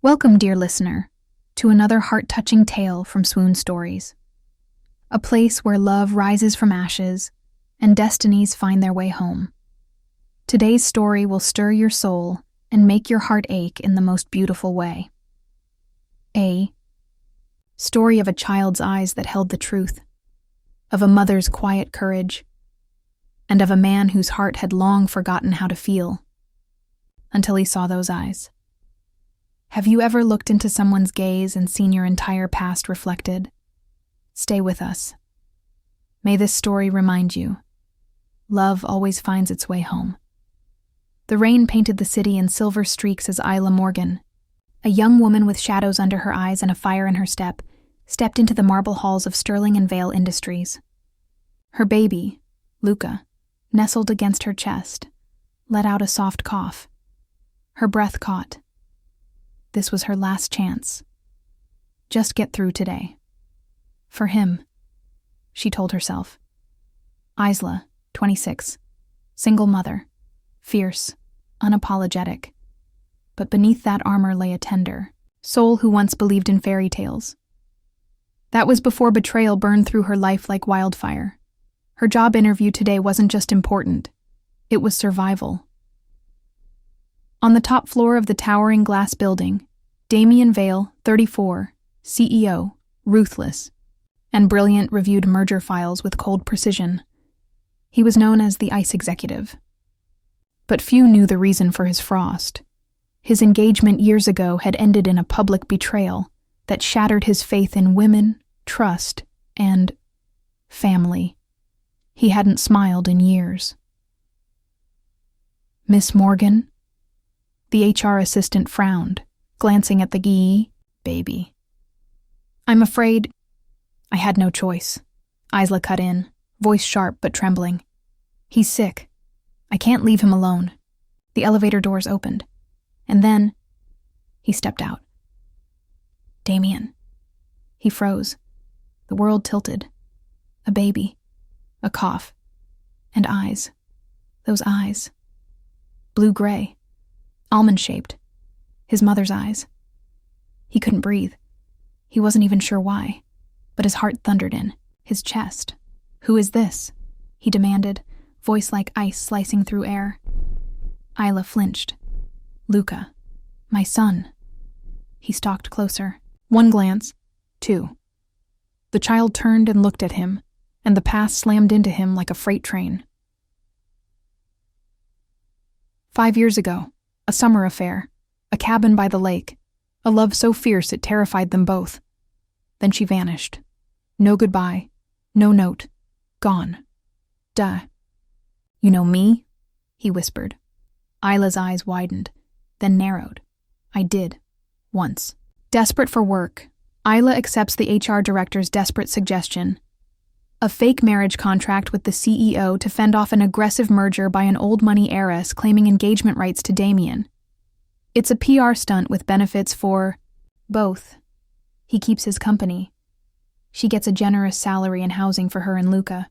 Welcome, dear listener, to another heart-touching tale from Swoon Stories, a place where love rises from ashes and destinies find their way home. Today's story will stir your soul and make your heart ache in the most beautiful way. A story of a child's eyes that held the truth, of a mother's quiet courage, and of a man whose heart had long forgotten how to feel until he saw those eyes. Have you ever looked into someone's gaze and seen your entire past reflected? Stay with us. May this story remind you, love always finds its way home. The rain painted the city in silver streaks as Isla Morgan, a young woman with shadows under her eyes and a fire in her step, stepped into the marble halls of Sterling and Vale Industries. Her baby, Luca, nestled against her chest, let out a soft cough. Her breath caught. This was her last chance. Just get through today. For him, she told herself. Isla, 26, single mother, fierce, unapologetic. But beneath that armor lay a tender soul who once believed in fairy tales. That was before betrayal burned through her life like wildfire. Her job interview today wasn't just important, it was survival. On the top floor of the towering glass building, Damien Vale, 34, CEO, ruthless, and brilliant, reviewed merger files with cold precision. He was known as the ICE executive. But few knew the reason for his frost. His engagement years ago had ended in a public betrayal that shattered his faith in women, trust, and family. He hadn't smiled in years. Miss Morgan? The HR assistant frowned, glancing at the baby. I'm afraid I had no choice. Isla cut in, voice sharp but trembling. He's sick. I can't leave him alone. The elevator doors opened, and then he stepped out. Damien. He froze. The world tilted. A baby. A cough. And eyes. Those eyes. Blue-gray. Almond-shaped. His mother's eyes. He couldn't breathe. He wasn't even sure why, but his heart thundered in his chest. Who is this? He demanded, voice like ice slicing through air. Isla flinched. Luca. My son. He stalked closer. One glance. Two. The child turned and looked at him, and the past slammed into him like a freight train. 5 years ago, a summer affair, a cabin by the lake, a love so fierce it terrified them both. Then she vanished. No goodbye, no note, gone. Duh. You know me? He whispered. Isla's eyes widened, then narrowed. I did. Once. Desperate for work, Isla accepts the HR director's desperate suggestion. A fake marriage contract with the CEO to fend off an aggressive merger by an old-money heiress claiming engagement rights to Damien. It's a PR stunt with benefits for both. He keeps his company. She gets a generous salary and housing for her and Luca.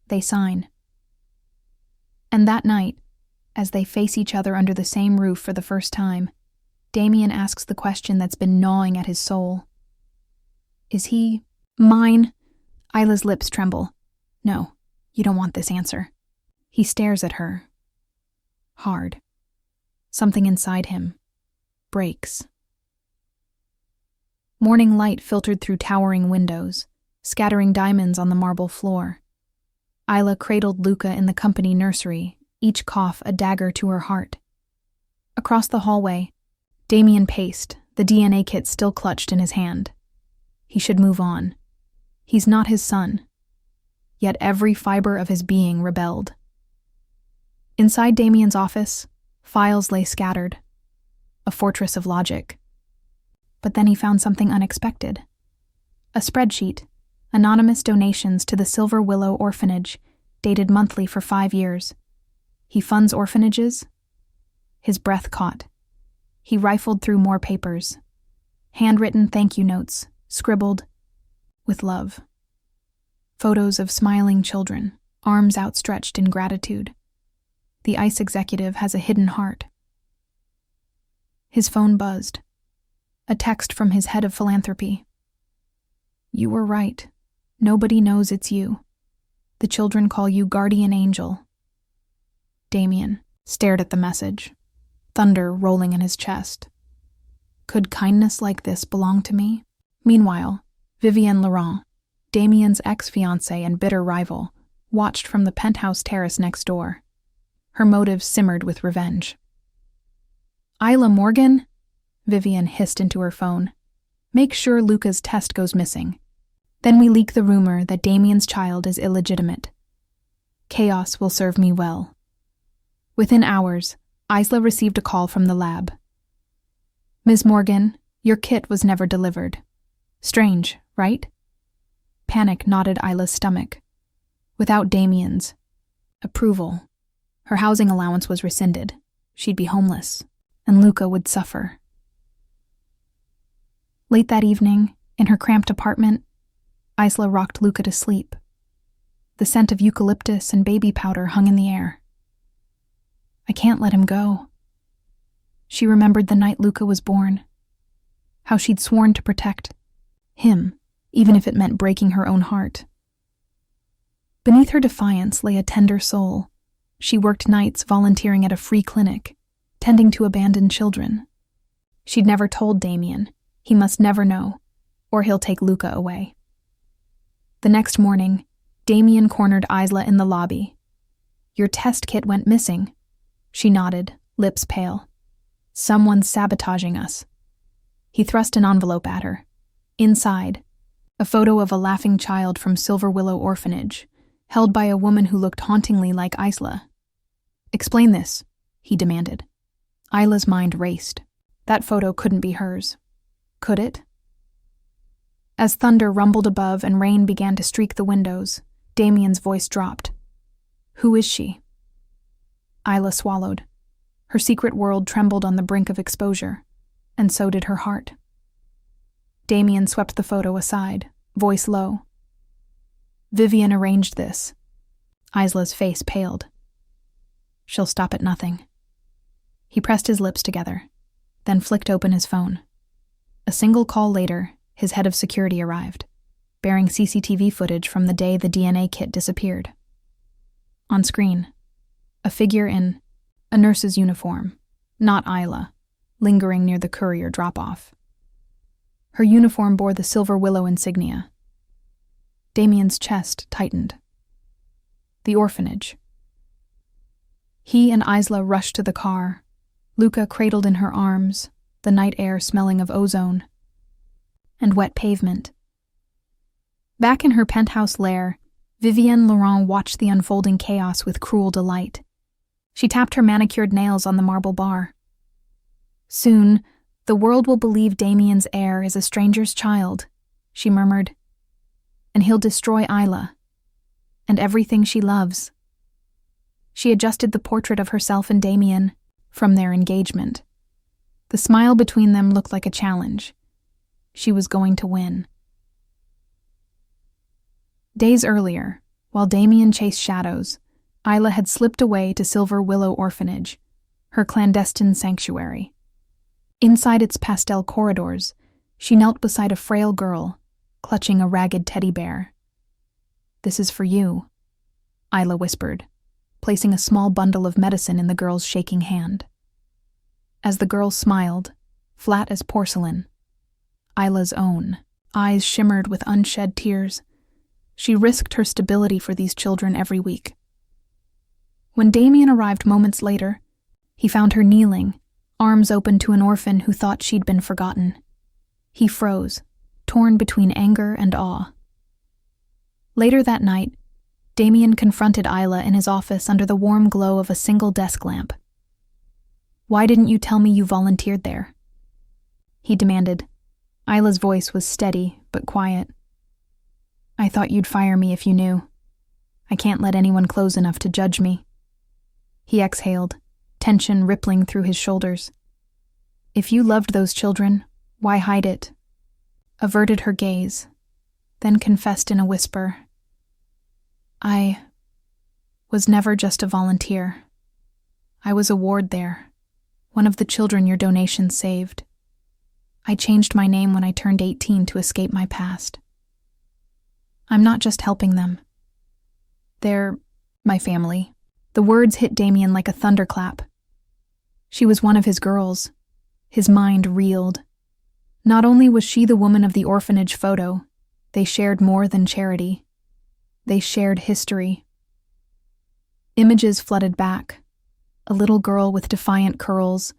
They sign. And that night, as they face each other under the same roof for the first time, Damien asks the question that's been gnawing at his soul. Is he mine? Isla's lips tremble. No, you don't want this answer. He stares at her. Hard. Something inside him breaks. Morning light filtered through towering windows, scattering diamonds on the marble floor. Isla cradled Luca in the company nursery, each cough a dagger to her heart. Across the hallway, Damien paced, the DNA kit still clutched in his hand. He should move on. He's not his son. Yet every fiber of his being rebelled. Inside Damien's office, files lay scattered, a fortress of logic. But then he found something unexpected. A spreadsheet, anonymous donations to the Silver Willow Orphanage, dated monthly for 5 years. He funds orphanages? His breath caught. He rifled through more papers. Handwritten thank you notes, scribbled with love. Photos of smiling children, arms outstretched in gratitude. The ICE executive has a hidden heart. His phone buzzed. a text from his head of philanthropy. You were right. Nobody knows it's you. The children call you guardian angel. Damien stared at the message, thunder rolling in his chest. Could kindness like this belong to me? Meanwhile, Vivienne Laurent, Damien's ex-fiancée and bitter rival, watched from the penthouse terrace next door. Her motives simmered with revenge. Isla Morgan, Vivienne hissed into her phone. Make sure Luca's test goes missing. Then we leak the rumor that Damien's child is illegitimate. Chaos will serve me well. Within hours, Isla received a call from the lab. Ms. Morgan, your kit was never delivered. Strange, right? Panic knotted Isla's stomach. Without Damien's approval, her housing allowance was rescinded. She'd be homeless, and Luca would suffer. Late that evening, in her cramped apartment, Isla rocked Luca to sleep. The scent of eucalyptus and baby powder hung in the air. I can't let him go. She remembered the night Luca was born, how she'd sworn to protect him, even if it meant breaking her own heart. Beneath her defiance lay a tender soul. She worked nights volunteering at a free clinic, tending to abandoned children. She'd never told Damien. He must never know, or he'll take Luca away. The next morning, Damien cornered Isla in the lobby. Your test kit went missing. She nodded, lips pale. Someone's sabotaging us. He thrust an envelope at her. Inside, a photo of a laughing child from Silver Willow Orphanage, held by a woman who looked hauntingly like Isla. Explain this, he demanded. Isla's mind raced. That photo couldn't be hers. Could it? As thunder rumbled above and rain began to streak the windows, Damien's voice dropped. Who is she? Isla swallowed. Her secret world trembled on the brink of exposure, and so did her heart. Damien swept the photo aside, voice low. Vivienne arranged this. Isla's face paled. She'll stop at nothing. He pressed his lips together, then flicked open his phone. A single call later, his head of security arrived, bearing CCTV footage from the day the DNA kit disappeared. On screen, a figure in a nurse's uniform, not Isla, lingering near the courier drop-off. Her uniform bore the Silver Willow insignia. Damien's chest tightened. The orphanage. He and Isla rushed to the car, Luca cradled in her arms, the night air smelling of ozone and wet pavement. Back in her penthouse lair, Vivienne Laurent watched the unfolding chaos with cruel delight. She tapped her manicured nails on the marble bar. Soon, the world will believe Damien's heir is a stranger's child, she murmured, and he'll destroy Isla and everything she loves. She adjusted the portrait of herself and Damien from their engagement. The smile between them looked like a challenge. She was going to win. Days earlier, while Damien chased shadows, Isla had slipped away to Silver Willow Orphanage, her clandestine sanctuary. Inside its pastel corridors, she knelt beside a frail girl, clutching a ragged teddy bear. This is for you, Isla whispered, placing a small bundle of medicine in the girl's shaking hand. As the girl smiled, flat as porcelain, Isla's own eyes shimmered with unshed tears. She risked her stability for these children every week. When Damien arrived moments later, he found her kneeling, arms open to an orphan who thought she'd been forgotten. He froze, torn between anger and awe. Later that night, Damien confronted Isla in his office under the warm glow of a single desk lamp. Why didn't you tell me you volunteered there? He demanded. Isla's voice was steady but quiet. I thought you'd fire me if you knew. I can't let anyone close enough to judge me. He exhaled, tension rippling through his shoulders. If you loved those children, why hide it? Averted her gaze, then confessed in a whisper. I was never just a volunteer. I was a ward there, one of the children your donation saved. I changed my name when I turned 18 to escape my past. I'm not just helping them. They're my family. The words hit Damien like a thunderclap. She was one of his girls. His mind reeled. Not only was she the woman of the orphanage photo, they shared more than charity. They shared history. Images flooded back. A little girl with defiant curls,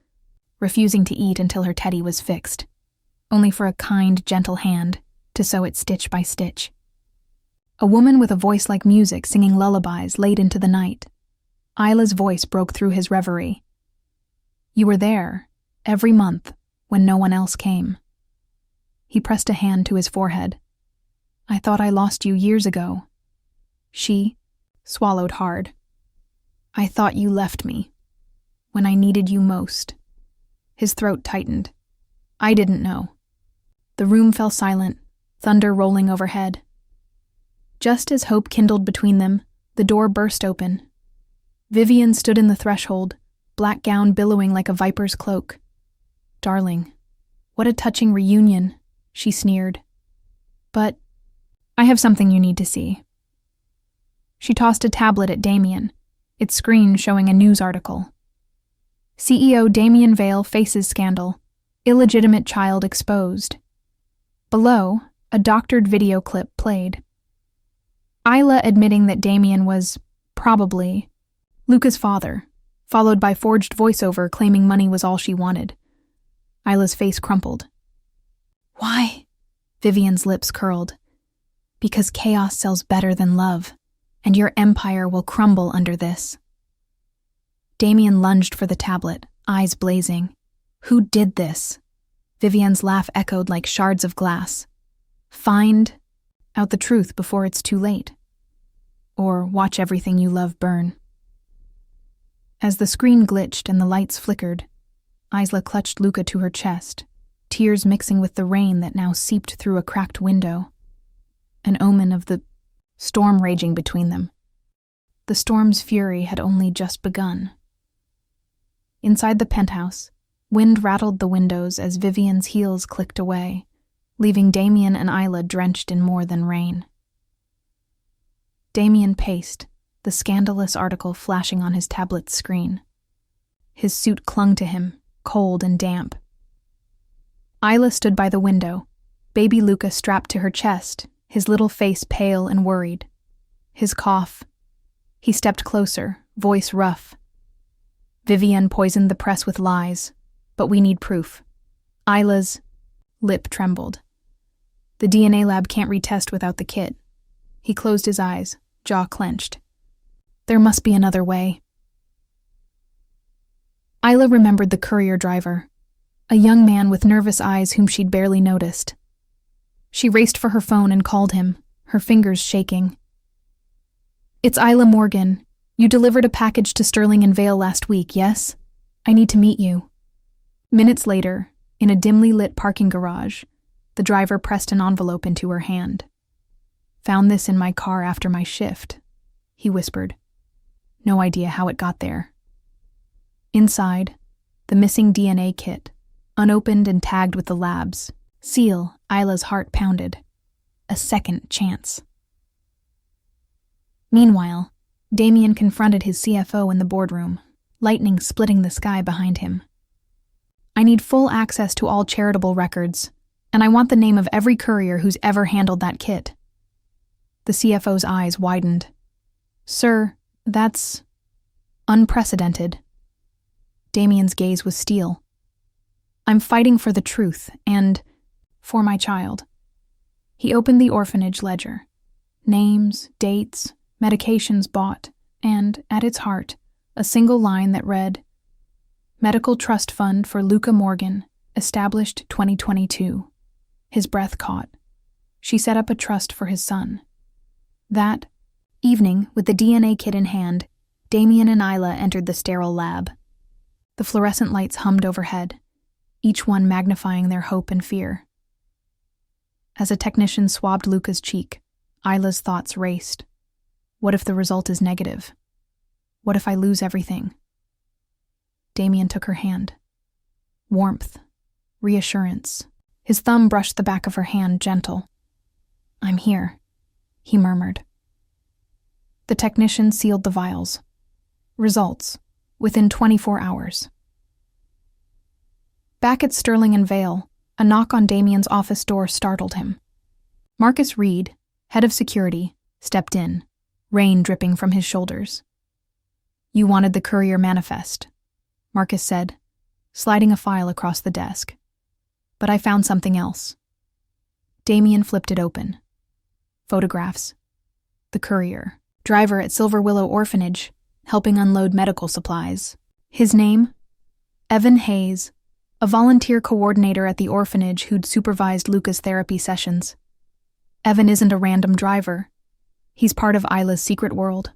refusing to eat until her teddy was fixed, only for a kind, gentle hand to sew it stitch by stitch. A woman with a voice like music singing lullabies late into the night. Isla's voice broke through his reverie. You were there, every month, when no one else came. He pressed a hand to his forehead. I thought I lost you years ago. She swallowed hard. I thought you left me, when I needed you most. His throat tightened. I didn't know. The room fell silent, thunder rolling overhead. Just as hope kindled between them, the door burst open. Vivian stood in the threshold, black gown billowing like a viper's cloak. Darling, what a touching reunion, she sneered. But I have something you need to see. She tossed a tablet at Damien, its screen showing a news article. CEO Damien Vale faces scandal. Illegitimate child exposed. Below, a doctored video clip played. Isla admitting that Damien was, probably, Luca's father, followed by forged voiceover claiming money was all she wanted. Isla's face crumpled. Why? Vivian's lips curled. Because chaos sells better than love, and your empire will crumble under this. Damien lunged for the tablet, eyes blazing. Who did this? Vivian's laugh echoed like shards of glass. Find out the truth before it's too late. Or watch everything you love burn. As the screen glitched and the lights flickered, Isla clutched Luca to her chest, tears mixing with the rain that now seeped through a cracked window. An omen of the storm raging between them. The storm's fury had only just begun. Inside the penthouse, wind rattled the windows as Vivian's heels clicked away, leaving Damien and Isla drenched in more than rain. Damien paced, the scandalous article flashing on his tablet's screen. His suit clung to him, cold and damp. Isla stood by the window, baby Luca strapped to her chest, his little face pale and worried. His cough. He stepped closer, voice rough. Vivian poisoned the press with lies, but we need proof. Isla's lip trembled. The DNA lab can't retest without the kit. He closed his eyes, jaw clenched. There must be another way. Isla remembered the courier driver, a young man with nervous eyes whom she'd barely noticed. She raced for her phone and called him, her fingers shaking. It's Isla Morgan. You delivered a package to Sterling and Vale last week, yes? I need to meet you. Minutes later, in a dimly lit parking garage, the driver pressed an envelope into her hand. Found this in my car after my shift, he whispered. No idea how it got there. Inside, the missing DNA kit, unopened and tagged with the lab's seal. Isla's heart pounded. A second chance. Meanwhile, Damien confronted his CFO in the boardroom, lightning splitting the sky behind him. I need full access to all charitable records, and I want the name of every courier who's ever handled that kit. The CFO's eyes widened. Sir, that's unprecedented. Damien's gaze was steel. I'm fighting for the truth and for my child. He opened the orphanage ledger. Names, dates, medications bought, and, at its heart, a single line that read, Medical Trust Fund for Luca Morgan, established 2022. His breath caught. She set up a trust for his son. That evening, with the DNA kit in hand, Damien and Isla entered the sterile lab. The fluorescent lights hummed overhead, each one magnifying their hope and fear. As a technician swabbed Luca's cheek, Isla's thoughts raced. What if the result is negative? What if I lose everything? Damien took her hand. Warmth, reassurance, His thumb brushed the back of her hand, gentle. "I'm here," he murmured. The technician sealed the vials. Results, within 24 hours. Back at Sterling and Vale, a knock on Damien's office door startled him. Marcus Reed, head of security, stepped in, rain dripping from his shoulders. "You wanted the courier manifest," Marcus said, sliding a file across the desk. "But I found something else." Damien flipped it open. Photographs. The courier, driver at Silver Willow Orphanage, helping unload medical supplies. His name? Evan Hayes, a volunteer coordinator at the orphanage who'd supervised Luca's therapy sessions. Evan isn't a random driver. He's part of Isla's secret world.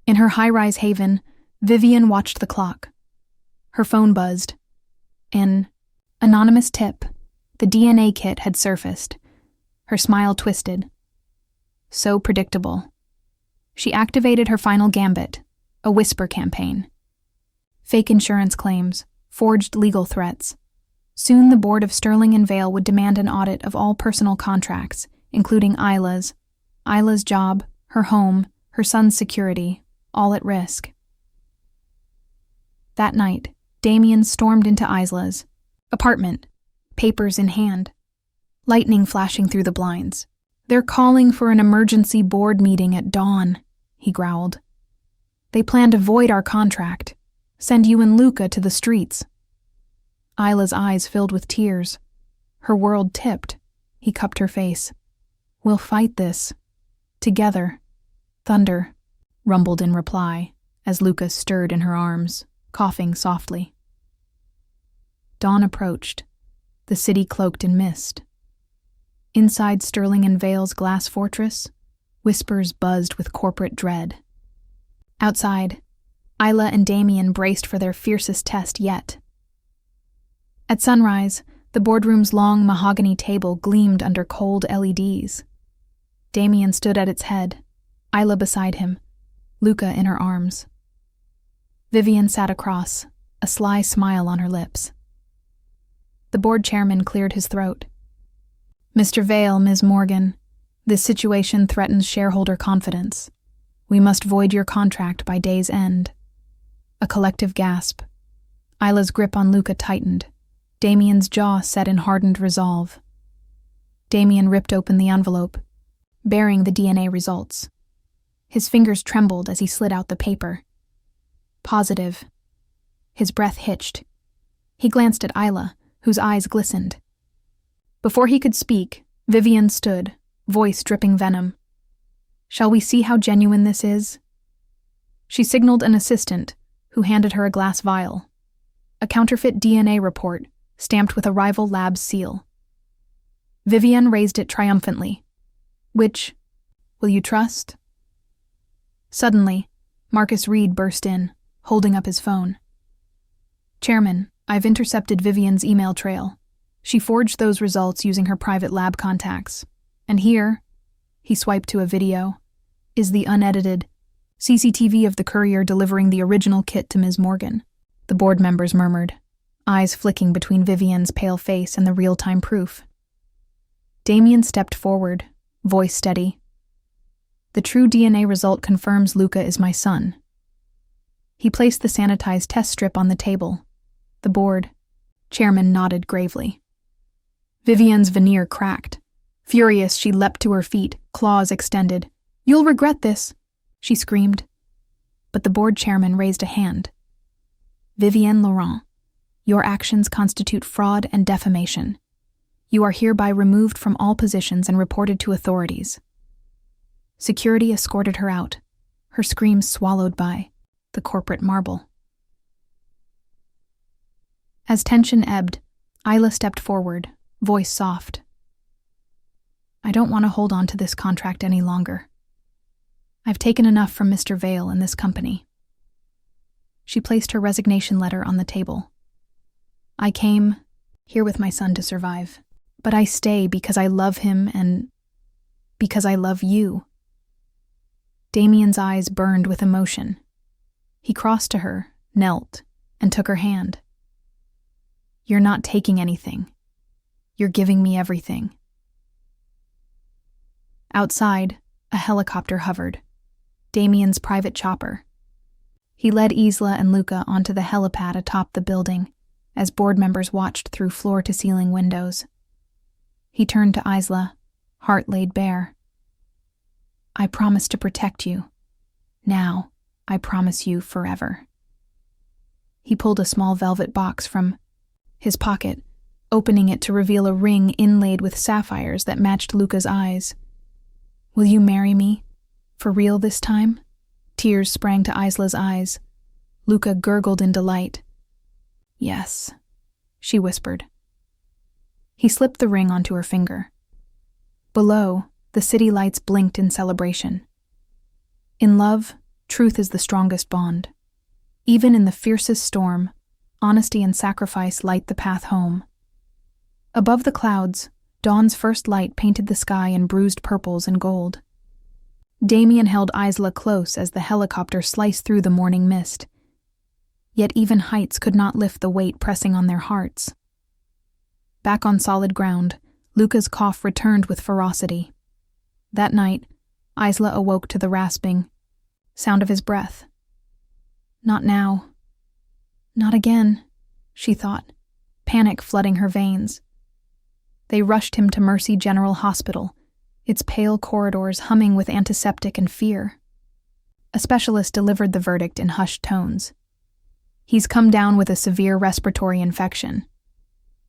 In her high-rise haven, Vivian watched the clock. Her phone buzzed. An anonymous tip. The DNA kit had surfaced. Her smile twisted. So predictable. She activated her final gambit, a whisper campaign. Fake insurance claims, forged legal threats. Soon the board of Sterling and Vale would demand an audit of all personal contracts, including Isla's job, her home, her son's security, all at risk. That night, Damien stormed into Isla's apartment, papers in hand, lightning flashing through the blinds. "They're calling for an emergency board meeting at dawn," he growled. "They plan to void our contract, send you and Luca to the streets." Isla's eyes filled with tears. Her world tipped. He cupped her face. "We'll fight this. Together." "Thunder," rumbled in reply, as Luca stirred in her arms, coughing softly. Dawn approached, the city cloaked in mist. Inside Sterling and Vale's glass fortress, whispers buzzed with corporate dread. Outside, Isla and Damien braced for their fiercest test yet. At sunrise, the boardroom's long mahogany table gleamed under cold LEDs. Damien stood at its head, Isla beside him, Luca in her arms. Vivian sat across, a sly smile on her lips. The board chairman cleared his throat. "Mr. Vale, Ms. Morgan, this situation threatens shareholder confidence. We must void your contract by day's end." A collective gasp. Isla's grip on Luca tightened. Damien's jaw set in hardened resolve. Damien ripped open the envelope, bearing the DNA results. His fingers trembled as he slid out the paper. Positive. His breath hitched. He glanced at Isla, whose eyes glistened. Before he could speak, Vivian stood, voice dripping venom. "Shall we see how genuine this is?" She signaled an assistant, who handed her a glass vial. A counterfeit DNA report, stamped with a rival lab's seal. Vivian raised it triumphantly. "Which will you trust?" Suddenly, Marcus Reed burst in, holding up his phone. "Chairman, I've intercepted Vivian's email trail. She forged those results using her private lab contacts. And here," he swiped to a video, "is the unedited CCTV of the courier delivering the original kit to Ms. Morgan." The board members murmured, eyes flicking between Vivian's pale face and the real-time proof. Damien stepped forward, voice steady. "The true DNA result confirms Luca is my son." He placed the sanitized test strip on the table. The board chairman nodded gravely. Vivian's veneer cracked. Furious, she leapt to her feet, claws extended. "You'll regret this," she screamed. But the board chairman raised a hand. "Vivienne Laurent, your actions constitute fraud and defamation. You are hereby removed from all positions and reported to authorities." Security escorted her out, her screams swallowed by the corporate marble. As tension ebbed, Isla stepped forward, voice soft. "I don't want to hold on to this contract any longer. I've taken enough from Mr. Vale and this company." She placed her resignation letter on the table. "I came here with my son to survive, but I stay because I love him and because I love you." Damien's eyes burned with emotion. He crossed to her, knelt, and took her hand. "You're not taking anything. You're giving me everything. Outside, a helicopter hovered. Damien's private chopper. He led Isla and Luca onto the helipad atop the building as board members watched through floor-to-ceiling windows. He turned to Isla, heart laid bare. I promise to protect you. Now, I promise you forever. He pulled a small velvet box from his pocket, opening it to reveal a ring inlaid with sapphires that matched Luca's eyes. Will you marry me? For real this time? Tears sprang to Isla's eyes. Luca gurgled in delight. Yes, she whispered. He slipped the ring onto her finger. Below, the city lights blinked in celebration. In love, truth is the strongest bond. Even in the fiercest storm, honesty and sacrifice light the path home. Above the clouds, dawn's first light painted the sky in bruised purples and gold. Damien held Isla close as the helicopter sliced through the morning mist. Yet even heights could not lift the weight pressing on their hearts. Back on solid ground, Luca's cough returned with ferocity. That night, Isla awoke to the rasping sound of his breath. Not now. Not again, she thought, panic flooding her veins. They rushed him to Mercy General Hospital, its pale corridors humming with antiseptic and fear. A specialist delivered the verdict in hushed tones. He's come down with a severe respiratory infection.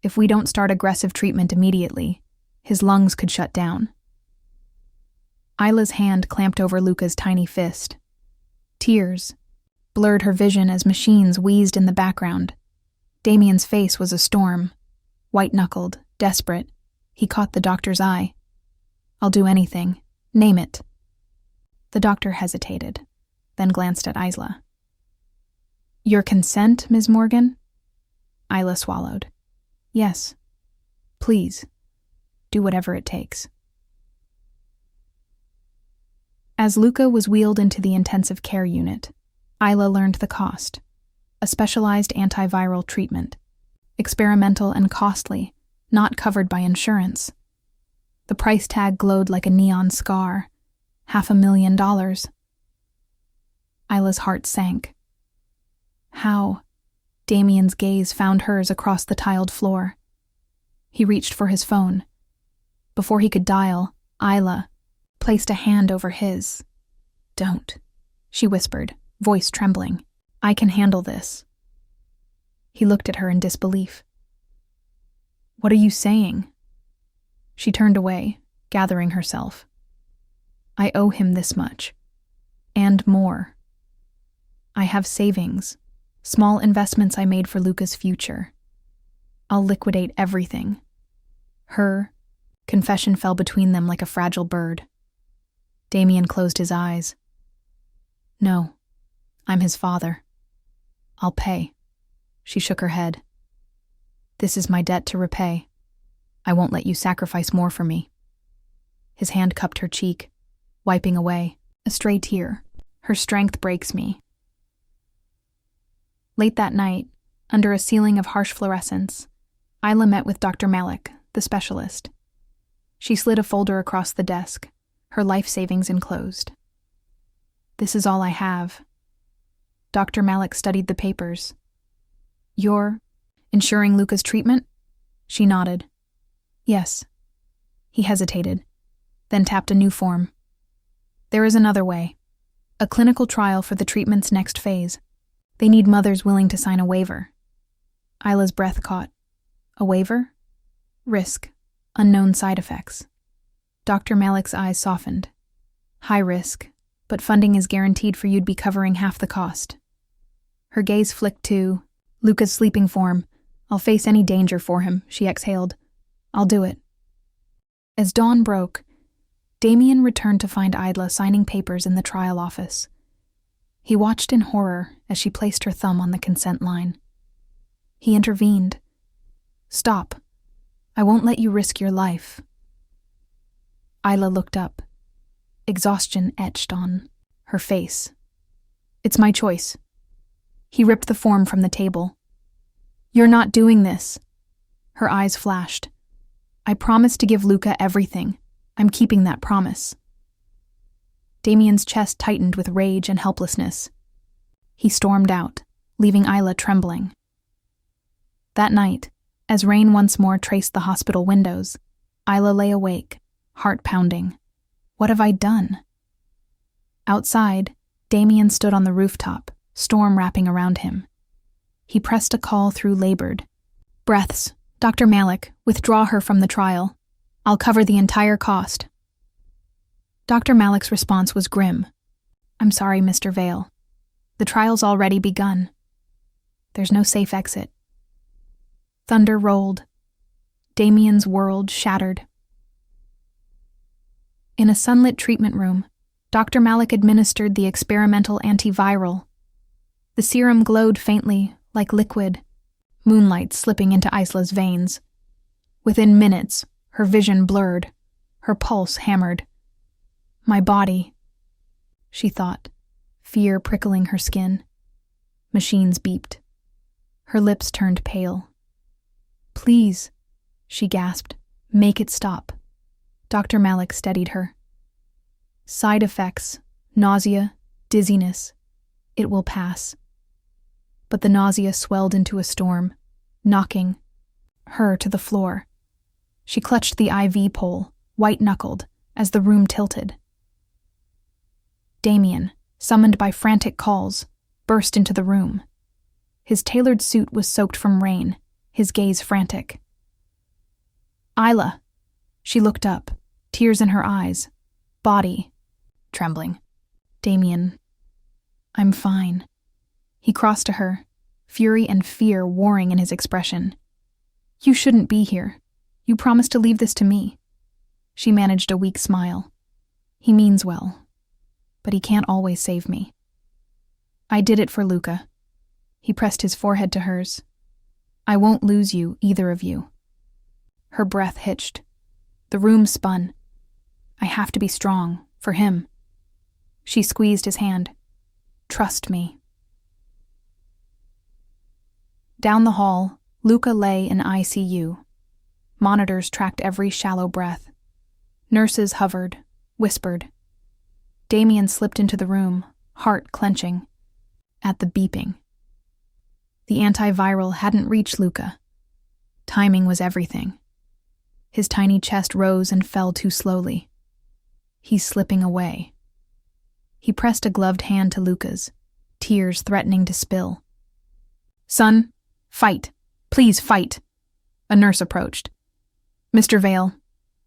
If we don't start aggressive treatment immediately, his lungs could shut down. Isla's hand clamped over Luca's tiny fist. Tears blurred her vision as machines wheezed in the background. Damien's face was a storm. White-knuckled, desperate, he caught the doctor's eye. I'll do anything. Name it. The doctor hesitated, then glanced at Isla. Your consent, Ms. Morgan? Isla swallowed. Yes. Please. Do whatever it takes. As Luca was wheeled into the intensive care unit, Isla learned the cost. A specialized antiviral treatment. Experimental and costly, not covered by insurance. The price tag glowed like a neon scar. $500,000. Isla's heart sank. How? Damien's gaze found hers across the tiled floor. He reached for his phone. Before he could dial, Isla placed a hand over his. Don't, she whispered, voice trembling. I can handle this. He looked at her in disbelief. What are you saying? She turned away, gathering herself. I owe him this much. And more. I have savings, small investments I made for Luca's future. I'll liquidate everything. Her confession fell between them like a fragile bird. Damien closed his eyes. No, I'm his father. I'll pay. She shook her head. This is my debt to repay. I won't let you sacrifice more for me. His hand cupped her cheek, wiping away a stray tear. Her strength breaks me. Late that night, under a ceiling of harsh fluorescence, Isla met with Dr. Malik, the specialist. She slid a folder across the desk, her life savings enclosed. This is all I have. Dr. Malik studied the papers. You're insuring Luca's treatment? She nodded. Yes. He hesitated, then tapped a new form. There is another way. A clinical trial for the treatment's next phase. They need mothers willing to sign a waiver. Isla's breath caught. A waiver? Risk. Unknown side effects. Dr. Malik's eyes softened. High risk, but funding is guaranteed for you'd be covering half the cost. Her gaze flicked to Luca's sleeping form. I'll face any danger for him, she exhaled. I'll do it. As dawn broke, Damien returned to find Isla signing papers in the trial office. He watched in horror as she placed her thumb on the consent line. He intervened. Stop. I won't let you risk your life. Isla looked up. Exhaustion etched on her face. It's my choice. He ripped the form from the table. You're not doing this. Her eyes flashed. I promised to give Luca everything. I'm keeping that promise. Damien's chest tightened with rage and helplessness. He stormed out, leaving Isla trembling. That night, as rain once more traced the hospital windows, Isla lay awake, heart pounding. What have I done? Outside, Damien stood on the rooftop, storm wrapping around him. He pressed a call through labored breaths. Dr. Malik, withdraw her from the trial. I'll cover the entire cost. Dr. Malik's response was grim. I'm sorry, Mr. Vale. The trial's already begun. There's no safe exit. Thunder rolled. Damien's world shattered. In a sunlit treatment room, Dr. Malik administered the experimental antiviral. The serum glowed faintly, like liquid, moonlight slipping into Isla's veins. Within minutes, her vision blurred, her pulse hammered. My body, she thought, fear prickling her skin. Machines beeped. Her lips turned pale. Please, she gasped, make it stop. Dr. Malik steadied her. Side effects, nausea, dizziness. It will pass. But the nausea swelled into a storm, knocking her to the floor. She clutched the IV pole, white-knuckled, as the room tilted. Damien, summoned by frantic calls, burst into the room. His tailored suit was soaked from rain, his gaze frantic. Isla! She looked up, tears in her eyes, body trembling. Damien, I'm fine. He crossed to her, fury and fear warring in his expression. You shouldn't be here. You promised to leave this to me. She managed a weak smile. He means well, but he can't always save me. I did it for Luca. He pressed his forehead to hers. I won't lose you, either of you. Her breath hitched. The room spun. I have to be strong, for him. She squeezed his hand. Trust me. Down the hall, Luca lay in ICU. Monitors tracked every shallow breath. Nurses hovered, whispered. Damien slipped into the room, heart clenching. At the beeping. The antiviral hadn't reached Luca. Timing was everything. His tiny chest rose and fell too slowly. He's slipping away. He pressed a gloved hand to Luca's, tears threatening to spill. Son, fight. Please fight. A nurse approached. Mr. Vale,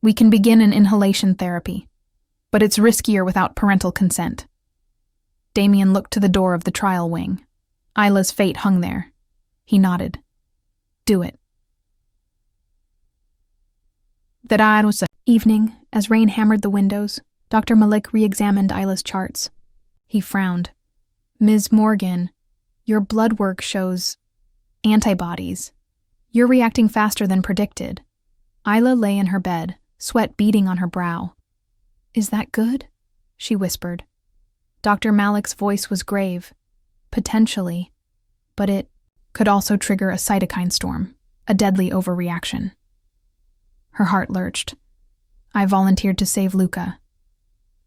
we can begin an inhalation therapy, but it's riskier without parental consent. Damien looked to the door of the trial wing. Isla's fate hung there. He nodded. Do it. That was evening, as rain hammered the windows, Dr. Malik re-examined Isla's charts. He frowned. Ms. Morgan, your blood work shows antibodies. You're reacting faster than predicted. Isla lay in her bed, sweat beading on her brow. Is that good? She whispered. Dr. Malik's voice was grave. Potentially. But it could also trigger a cytokine storm, a deadly overreaction. Her heart lurched. I volunteered to save Luca.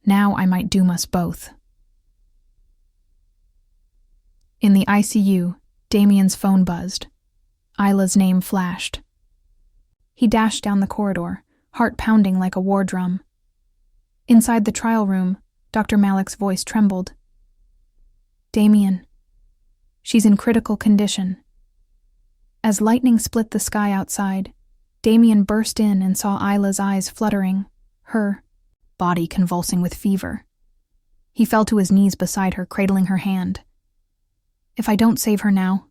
Now I might doom us both. In the ICU, Damien's phone buzzed. Isla's name flashed. He dashed down the corridor, heart pounding like a war drum. Inside the trial room, Dr. Malik's voice trembled. Damien. She's in critical condition. As lightning split the sky outside, Damien burst in and saw Isla's eyes fluttering, her body convulsing with fever. He fell to his knees beside her, cradling her hand. If I don't save her now...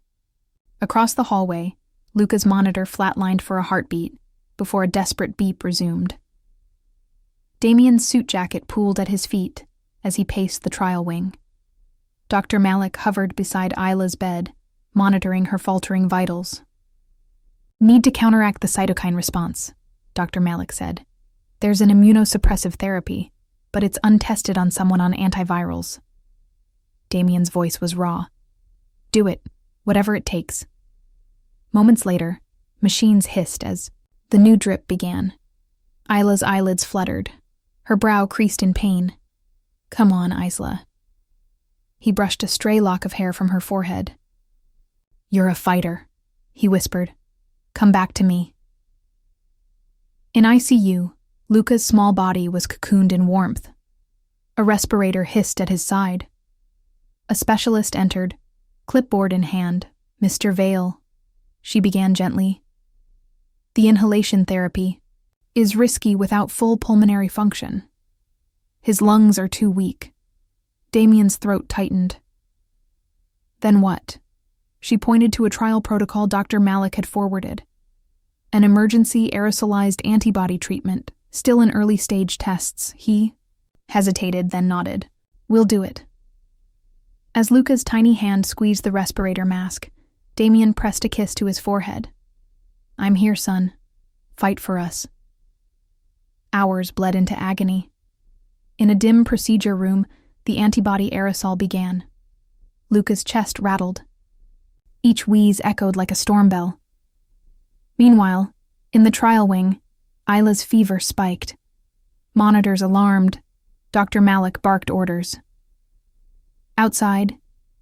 Across the hallway, Luca's monitor flatlined for a heartbeat before a desperate beep resumed. Damien's suit jacket pooled at his feet as he paced the trial wing. Dr. Malik hovered beside Isla's bed, monitoring her faltering vitals. Need to counteract the cytokine response, Dr. Malik said. There's an immunosuppressive therapy, but it's untested on someone on antivirals. Damien's voice was raw. Do it, whatever it takes. Moments later, machines hissed as The new drip began. Isla's eyelids fluttered. Her brow creased in pain. "Come on, Isla." He brushed a stray lock of hair from her forehead. "You're a fighter," he whispered. "Come back to me." In ICU, Luca's small body was cocooned in warmth. A respirator hissed at his side. A specialist entered, clipboard in hand. "Mr. Vale," she began gently. "The inhalation therapy is risky without full pulmonary function. His lungs are too weak." Damien's throat tightened. "Then what?" She pointed to a trial protocol Dr. Malik had forwarded. "An emergency aerosolized antibody treatment, still in early stage tests." He hesitated, then nodded. "We'll do it." As Luca's tiny hand squeezed the respirator mask, Damien pressed a kiss to his forehead. "I'm here, son. Fight for us." Hours bled into agony. In a dim procedure room, the antibody aerosol began. Luca's chest rattled. Each wheeze echoed like a storm bell. Meanwhile, in the trial wing, Isla's fever spiked. Monitors alarmed. Dr. Malik barked orders. Outside,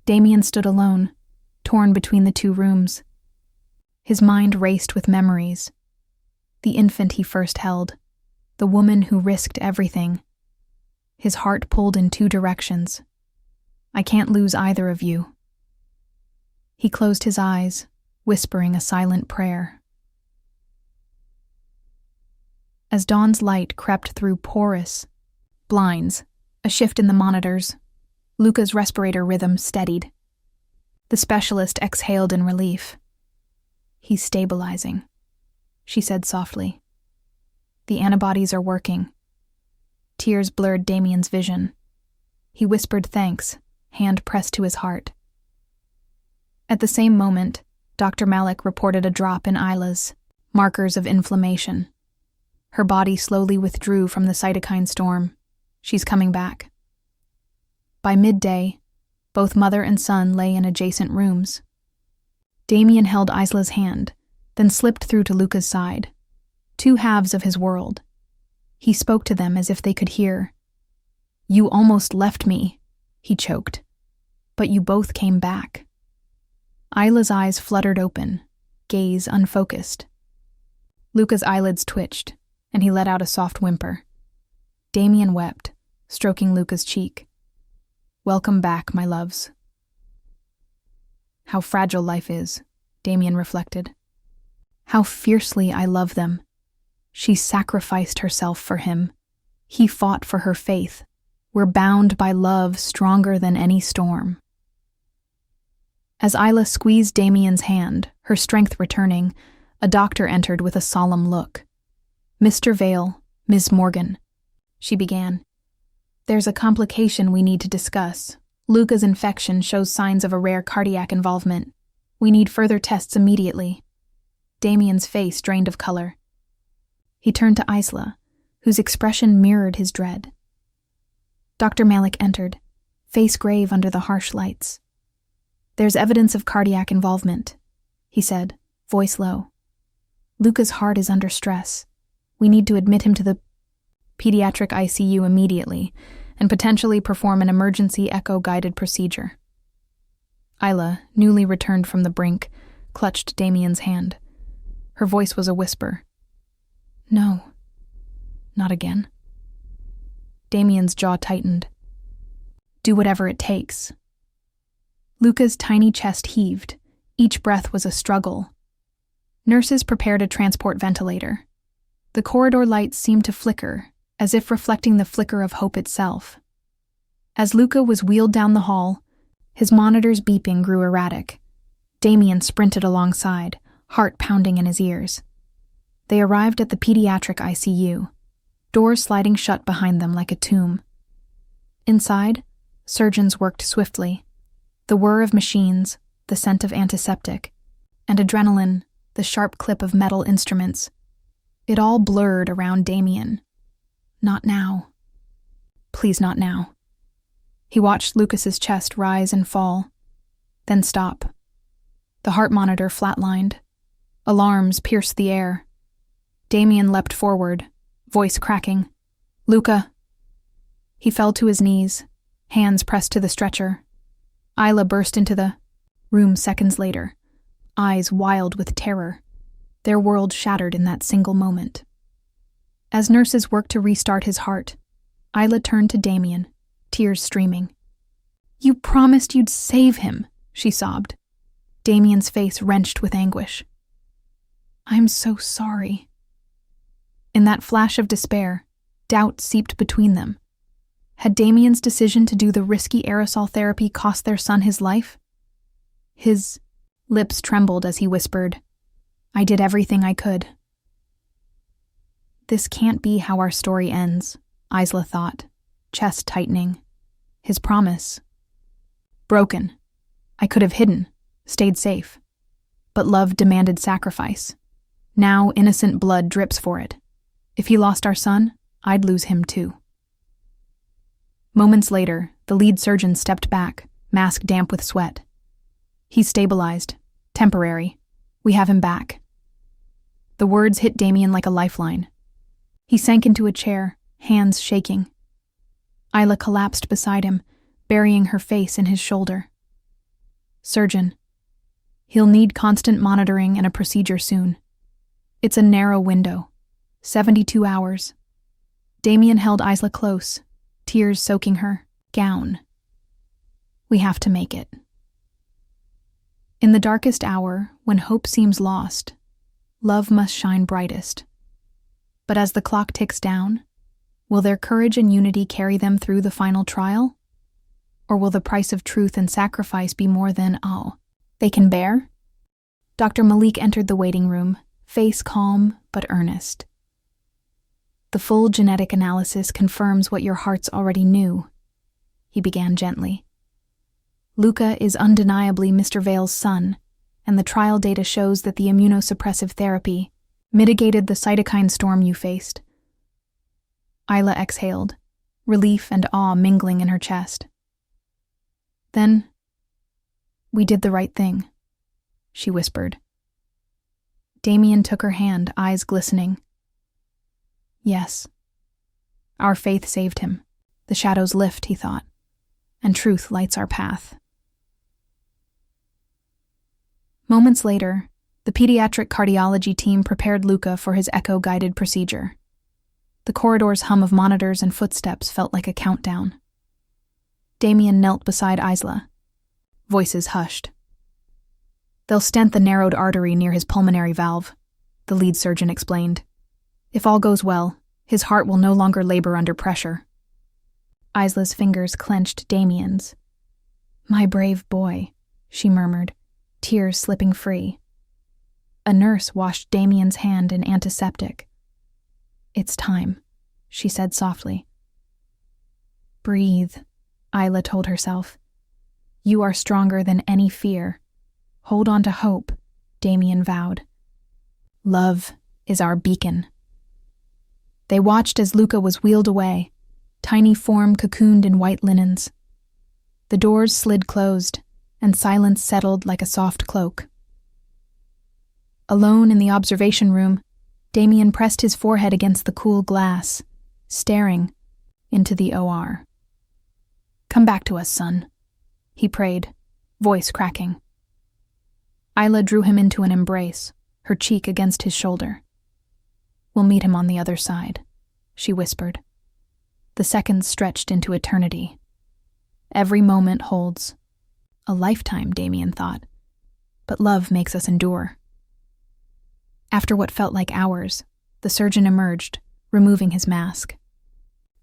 Damien stood alone, torn between the two rooms. His mind raced with memories. The infant he first held, the woman who risked everything. His heart pulled in two directions. "I can't lose either of you." He closed his eyes, whispering a silent prayer. As dawn's light crept through porous blinds, a shift in the monitors, Luca's respirator rhythm steadied. The specialist exhaled in relief. "He's stabilizing," she said softly. "The antibodies are working." Tears blurred Damien's vision. He whispered thanks, hand pressed to his heart. At the same moment, Dr. Malik reported a drop in Isla's markers of inflammation. Her body slowly withdrew from the cytokine storm. She's coming back. By midday, both mother and son lay in adjacent rooms. Damien held Isla's hand, then slipped through to Luca's side. Two halves of his world. He spoke to them as if they could hear. "You almost left me," he choked. "But you both came back." Isla's eyes fluttered open, gaze unfocused. Luca's eyelids twitched, and he let out a soft whimper. Damien wept, stroking Luca's cheek. "Welcome back, my loves." How fragile life is, Damien reflected. How fiercely I love them. She sacrificed herself for him. He fought for her faith. We're bound by love stronger than any storm. As Isla squeezed Damien's hand, her strength returning, a doctor entered with a solemn look. "Mr. Vale, Ms. Morgan," she began. "There's a complication we need to discuss. Luca's infection shows signs of a rare cardiac involvement. We need further tests immediately." Damien's face drained of color. He turned to Isla, whose expression mirrored his dread. Dr. Malik entered, face grave under the harsh lights. "There's evidence of cardiac involvement," he said, voice low. "Luca's heart is under stress. We need to admit him to the pediatric ICU immediately and potentially perform an emergency echo-guided procedure." Isla, newly returned from the brink, clutched Damien's hand. Her voice was a whisper. "No, not again." Damien's jaw tightened. "Do whatever it takes." Luca's tiny chest heaved. Each breath was a struggle. Nurses prepared a transport ventilator. The corridor lights seemed to flicker, as if reflecting the flicker of hope itself. As Luca was wheeled down the hall, his monitor's beeping grew erratic. Damien sprinted alongside, heart pounding in his ears. They arrived at the pediatric ICU, doors sliding shut behind them like a tomb. Inside, surgeons worked swiftly. The whir of machines, the scent of antiseptic, and adrenaline, the sharp clip of metal instruments. It all blurred around Damien. Not now. Please, not now. He watched Lucas's chest rise and fall, then stop. The heart monitor flatlined. Alarms pierced the air. Damien leapt forward, voice cracking. "Luca!" He fell to his knees, hands pressed to the stretcher. Isla burst into the room seconds later, eyes wild with terror. Their world shattered in that single moment. As nurses worked to restart his heart, Isla turned to Damien, tears streaming. "You promised you'd save him," she sobbed, Damien's face wrenched with anguish. "I'm so sorry." In that flash of despair, doubt seeped between them. Had Damien's decision to do the risky aerosol therapy cost their son his life? His lips trembled as he whispered, "I did everything I could." This can't be how our story ends, Isla thought, chest tightening. His promise. Broken. I could have hidden, stayed safe. But love demanded sacrifice. Now innocent blood drips for it. If he lost our son, I'd lose him too. Moments later, the lead surgeon stepped back, mask damp with sweat. "He's stabilized. Temporary. We have him back." The words hit Damien like a lifeline. He sank into a chair, hands shaking. Isla collapsed beside him, burying her face in his shoulder. "Surgeon. He'll need constant monitoring and a procedure soon. It's a narrow window. 72 hours. Damien held Isla close, tears soaking her gown. "We have to make it." In the darkest hour, when hope seems lost, love must shine brightest. But as the clock ticks down, will their courage and unity carry them through the final trial? Or will the price of truth and sacrifice be more than all they can bear? Dr. Malik entered the waiting room, face calm but earnest. "The full genetic analysis confirms what your hearts already knew," he began gently. "Luca is undeniably Mr. Vale's son, and the trial data shows that the immunosuppressive therapy mitigated the cytokine storm you faced." Isla exhaled, relief and awe mingling in her chest. "Then, we did the right thing," she whispered. Damien took her hand, eyes glistening. "Yes. Our faith saved him. The shadows lift," he thought, "and truth lights our path." Moments later, the pediatric cardiology team prepared Luca for his echo-guided procedure. The corridor's hum of monitors and footsteps felt like a countdown. Damien knelt beside Isla. Voices hushed. "They'll stent the narrowed artery near his pulmonary valve," the lead surgeon explained. "If all goes well, his heart will no longer labor under pressure." Isla's fingers clenched Damien's. "My brave boy," she murmured, tears slipping free. A nurse washed Damien's hand in antiseptic. "It's time," she said softly. "Breathe," Isla told herself. "You are stronger than any fear. Hold on to hope," Damien vowed. "Love is our beacon." They watched as Luca was wheeled away, tiny form cocooned in white linens. The doors slid closed, and silence settled like a soft cloak. Alone in the observation room, Damien pressed his forehead against the cool glass, staring into the OR. "Come back to us, son," he prayed, voice cracking. Isla drew him into an embrace, her cheek against his shoulder. "We'll meet him on the other side," she whispered. The seconds stretched into eternity. Every moment holds a lifetime, Damien thought, but love makes us endure. After what felt like hours, the surgeon emerged, removing his mask.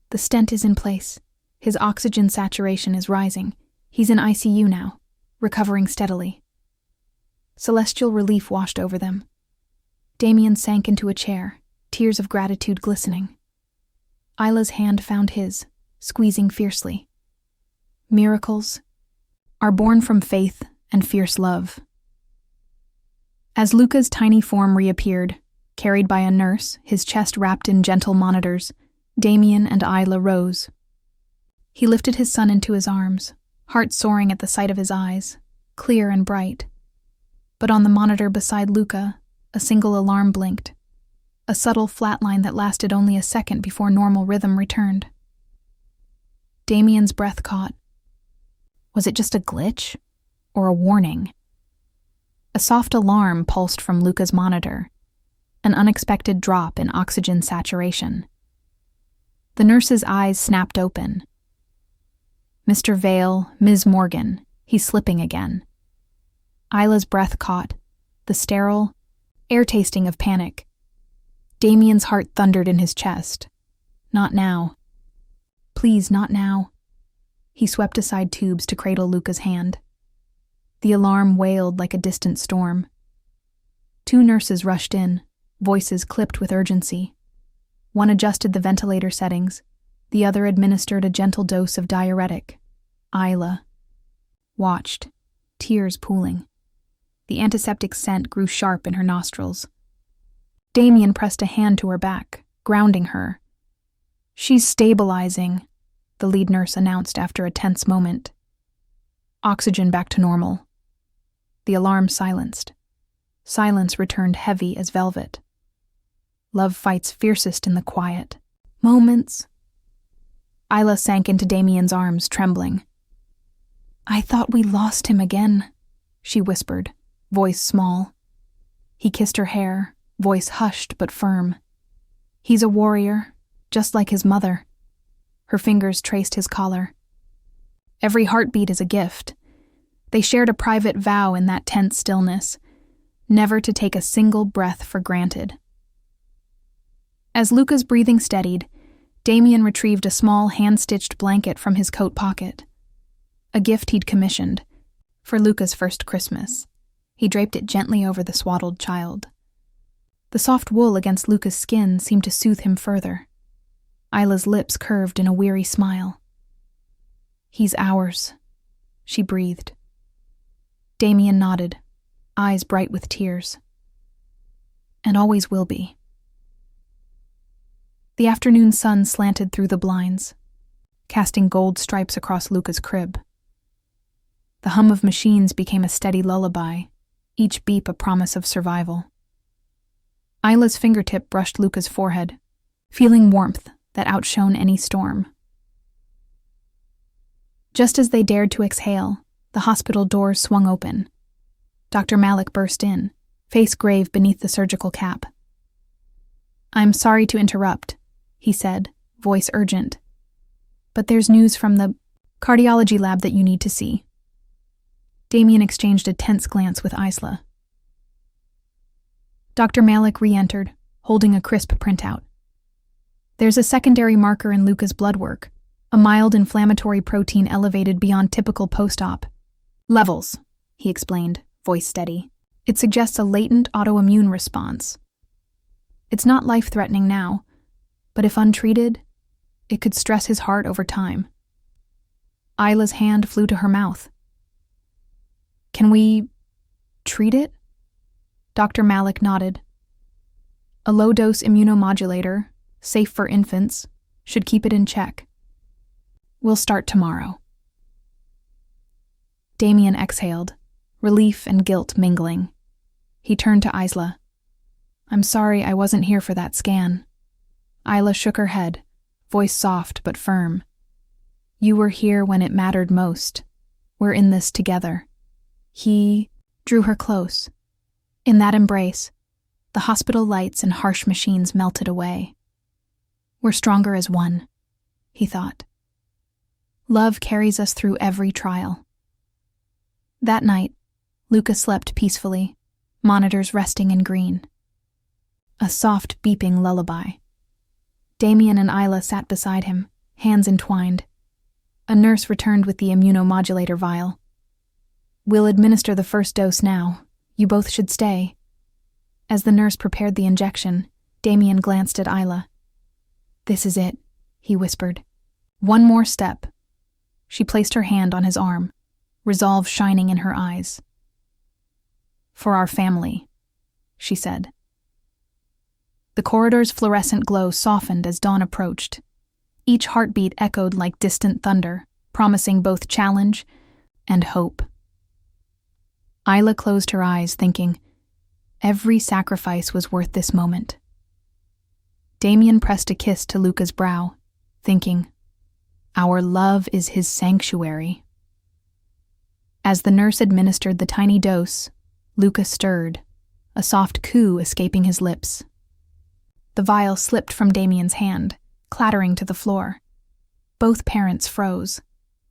"The stent is in place. His oxygen saturation is rising. He's in ICU now, recovering steadily." Celestial relief washed over them. Damien sank into a chair, tears of gratitude glistening. Isla's hand found his, squeezing fiercely. Miracles are born from faith and fierce love. As Luca's tiny form reappeared, carried by a nurse, his chest wrapped in gentle monitors, Damien and Isla rose. He lifted his son into his arms, heart soaring at the sight of his eyes, clear and bright. But on the monitor beside Luca, a single alarm blinked. a subtle flatline that lasted only a second before normal rhythm returned. Damien's breath caught. Was it just a glitch? Or a warning? A soft alarm pulsed from Luca's monitor, an unexpected drop in oxygen saturation. The nurse's eyes snapped open. Mr. Vale, Ms. Morgan, he's slipping again. Isla's breath caught, the sterile, air-tasting of panic. Damien's heart thundered in his chest. Not now. Please, not now. He swept aside tubes to cradle Luca's hand. The alarm wailed like a distant storm. 2 nurses rushed in, voices clipped with urgency. One adjusted the ventilator settings, the other administered a gentle dose of diuretic. Isla watched, tears pooling. The antiseptic scent grew sharp in her nostrils. Damien pressed a hand to her back, grounding her. She's stabilizing, the lead nurse announced after a tense moment. Oxygen back to normal. The alarm silenced. Silence returned heavy as velvet. Love fights fiercest in the quiet. Moments. Isla sank into Damien's arms, trembling. I thought we lost him again, she whispered, voice small. He kissed her hair, voice hushed but firm. He's a warrior, just like his mother. Her fingers traced his collar. Every heartbeat is a gift. They shared a private vow in that tense stillness, never to take a single breath for granted. As Luca's breathing steadied, Damien retrieved a small hand-stitched blanket from his coat pocket. A gift he'd commissioned, for Luca's first Christmas. He draped it gently over the swaddled child. The soft wool against Luca's skin seemed to soothe him further. Isla's lips curved in a weary smile. He's ours, she breathed. Damien nodded, eyes bright with tears. And always will be. The afternoon sun slanted through the blinds, casting gold stripes across Luca's crib. The hum of machines became a steady lullaby, each beep a promise of survival. Isla's fingertip brushed Luca's forehead, feeling warmth that outshone any storm. Just as they dared to exhale, the hospital doors swung open. Dr. Malik burst in, face grave beneath the surgical cap. I'm sorry to interrupt, he said, voice urgent. But there's news from the cardiology lab that you need to see. Damien exchanged a tense glance with Isla. Dr. Malik re-entered, holding a crisp printout. There's a secondary marker in Luca's blood work, a mild inflammatory protein elevated beyond typical post-op levels, he explained, voice steady. It suggests a latent autoimmune response. It's not life-threatening now, but if untreated, it could stress his heart over time. Isla's hand flew to her mouth. Can we treat it? Dr. Malik nodded. A low-dose immunomodulator, safe for infants, should keep it in check. We'll start tomorrow. Damien exhaled, relief and guilt mingling. He turned to Isla. I'm sorry I wasn't here for that scan. Isla shook her head, voice soft but firm. You were here when it mattered most. We're in this together. He drew her close. In that embrace, the hospital lights and harsh machines melted away. We're stronger as one, he thought. Love carries us through every trial. That night, Luca slept peacefully, monitors resting in green. A soft beeping lullaby. Damien and Isla sat beside him, hands entwined. A nurse returned with the immunomodulator vial. We'll administer the first dose now. You both should stay. As the nurse prepared the injection, Damien glanced at Isla. This is it, he whispered. One more step. She placed her hand on his arm, resolve shining in her eyes. For our family, she said. The corridor's fluorescent glow softened as dawn approached. Each heartbeat echoed like distant thunder, promising both challenge and hope. Isla closed her eyes, thinking, every sacrifice was worth this moment. Damien pressed a kiss to Luca's brow, thinking, "Our love is his sanctuary." As the nurse administered the tiny dose, Luca stirred, a soft coo escaping his lips. The vial slipped from Damien's hand, clattering to the floor. Both parents froze.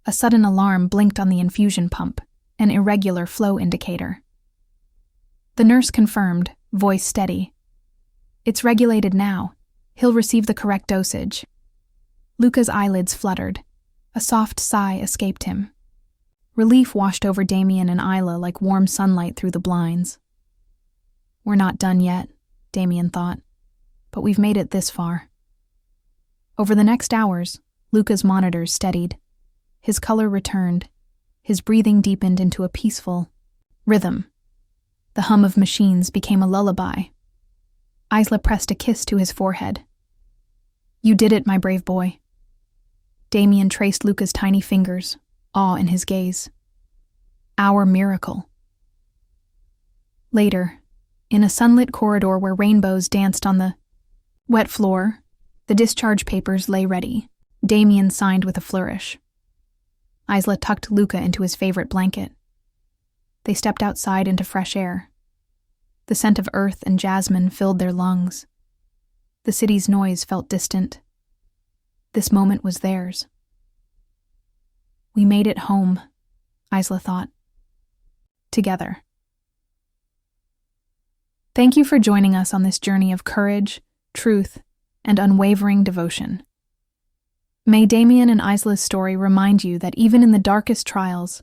A sudden alarm blinked on the infusion pump, an irregular flow indicator. The nurse confirmed, voice steady. "It's regulated now. He'll receive the correct dosage." Luca's eyelids fluttered. A soft sigh escaped him. Relief washed over Damien and Isla like warm sunlight through the blinds. "We're not done yet," Damien thought, "but we've made it this far." Over the next hours, Luca's monitors steadied. His color returned. His breathing deepened into a peaceful rhythm. The hum of machines became a lullaby. Isla pressed a kiss to his forehead. "You did it, my brave boy." Damien traced Luca's tiny fingers, awe in his gaze. "Our miracle." Later, in a sunlit corridor where rainbows danced on the wet floor, the discharge papers lay ready. Damien signed with a flourish. Isla tucked Luca into his favorite blanket. They stepped outside into fresh air. The scent of earth and jasmine filled their lungs. The city's noise felt distant. This moment was theirs. "We made it home," Isla thought. Together. Thank you for joining us on this journey of courage, truth, and unwavering devotion. May Damien and Isla's story remind you that even in the darkest trials,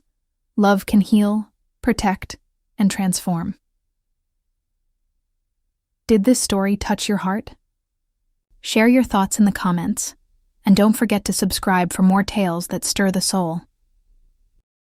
love can heal, protect, and transform. Did this story touch your heart? Share your thoughts in the comments, and don't forget to subscribe for more tales that stir the soul.